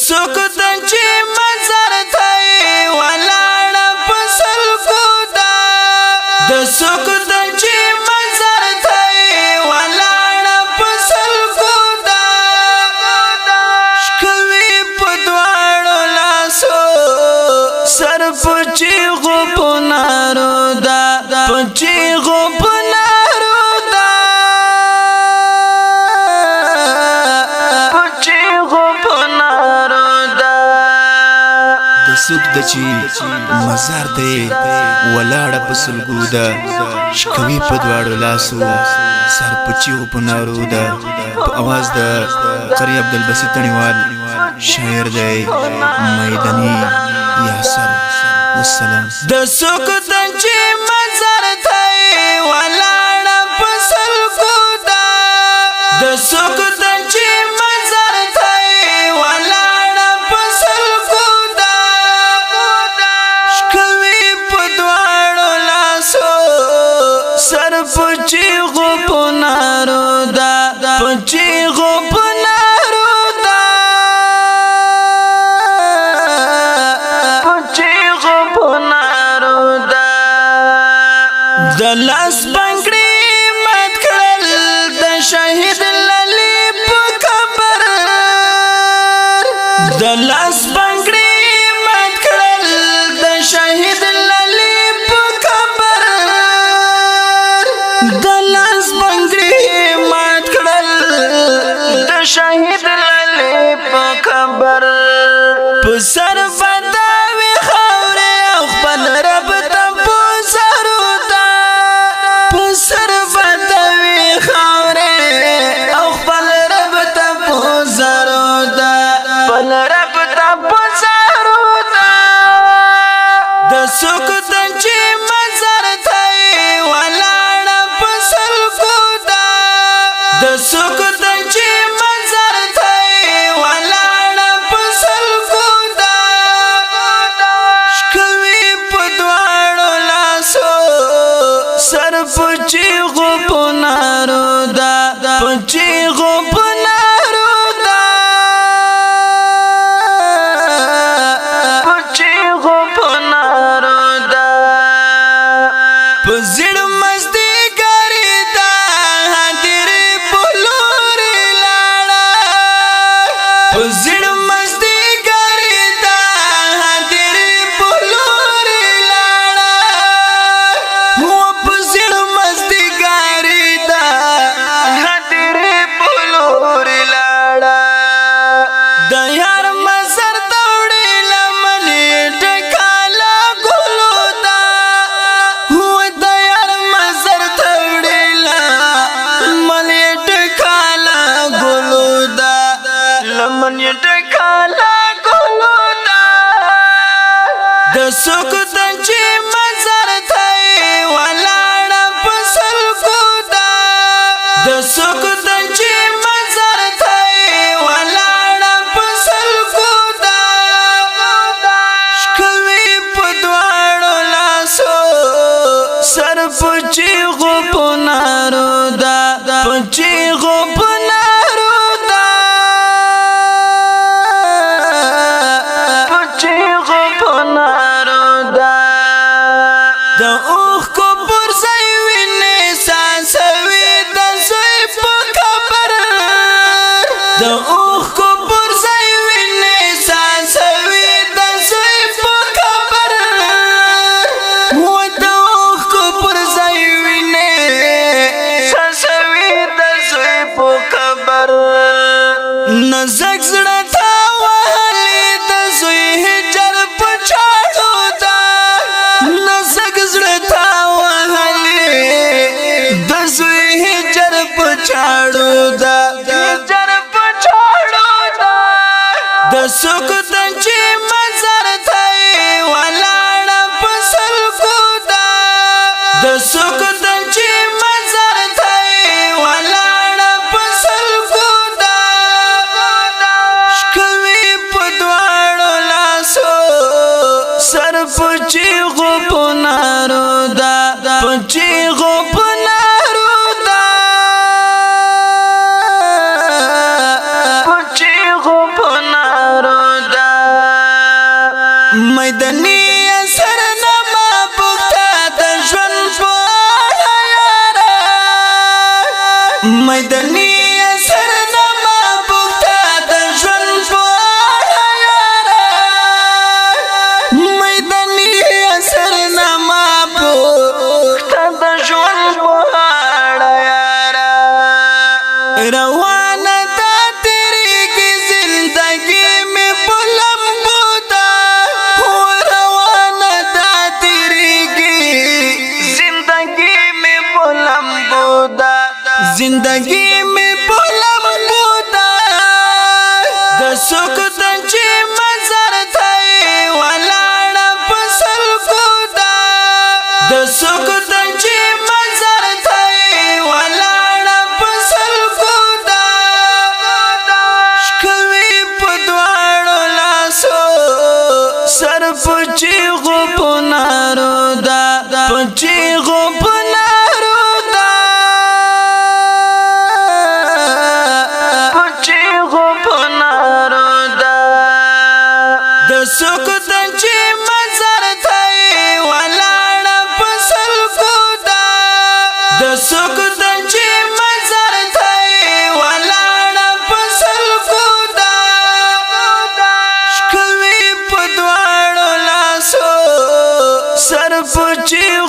سکوتن چې منظر ته ولاړ په سلګو دا د سکوتن چې منظر ته ولاړ په سلګو دا شکوي په دواړو لاسو سر پچی غو پنارو دا پچی غو پنارو دا پچی غو پنارو دا د سوک د چی مزار دی ولاړه په سلګو دا شکوي په دواړو لاسو سر پچی غو پنارو دا په आवाज د قری عبدالباسط تڼیوال شاعر دی میدانی یاسر والسلام د سکوتن چې منظر ته ولاړ په سلګو دا د سکوتن چې منظر ته ولاړ په سلګو دا شکوي په دواړو لاسو سر پچی غو پنارو دا پچی غو پنارو دا د لاس بنگړي مات کړل د شهید لالی په قبر د لاس بنگړي مات کړل د شهید لالی په قبر د لاس بنگړي مات کړل د شهید لالی په قبر په سر بداوي خاورې او خپل رب ته سر بدوي خاورې او خپل رب ته پوزارو دا خپل رب ته پوزارو دا د سکوتن چې منظر ته ولاړ په سلګو دا د سکوتن چې منظر ته ولاړ په سلګو دا شکوي په دواړو لاسو سر پچی غو پنارو دا پچی غو پنارو دا پچی غو پنارو دا پزړ مزدي ګری دا حاضر بولوري لاړه پزړ مزدي ګری دا حاضر بولوري لاړه هو پزړ مزدي ګری دا حاضر بولوري لاړه د یار مزر دوړې لمنې ټکاله ګلو دا هو د یار مزر دوړې لمنې ټکاله ګلو دا لمنې ټکاله ګلو دا د سکوتن چې منظر ته ولاړ په سلګو دا د سکوتن چې منظر ته ولاړ په سلګو دا شکوي په دواړو لاسو سر پچی غو پنارو دا پچی غو پنارو دا پچی غو پنارو دا د اوخ کو پر ځای وینې سانسوي د زوی په قبر د اوخ کو پر ځای وینې سانسوي د زوی په قبر و د اوخ کو پر ځای وینې سانسوي د زوی په قبر نزک زړه تا وهلې د زوی هجر په چاړو دا نزک زړه تا وهلې د زوی هجر په چاړو دا هجر په چاړو دا د سکوتن چې منظر ته ولاړ په سلګو دا د سکوتن چې منظر ته ولاړ په سلګو دا شکوي په دواړو لاسو سر پچی غو پنارو دا پچی غو پنارو دا پچی غو پنارو میدانی اثر نما بوکتا د ژوند په اړه یاره میدانی اثر نما بوکتا د ژوند په اړه یاره میدانی اثر نما بوکتا د ژوند په اړه یاره روانه دا تیریږي زندګي مې په لمبو ده روانه دا تیریږي زندګي مې په لمبو ده زندګي مې په لمبو ده د څوک د چې مزار ته ولاړه په سلګو ده د څوک د چې مزار ته ولاړه په سلګو ده شکوي په دواړو لاسو سر په چیغو په نارو ده په چیغو په نارو ده په چیغو په نارو ده د څوک د چې مزار ته ولاړه په سلګو ده د څوک د چې مزار ته ولاړه په سلګو ده شکوي په دواړو لاسو سر په چیغو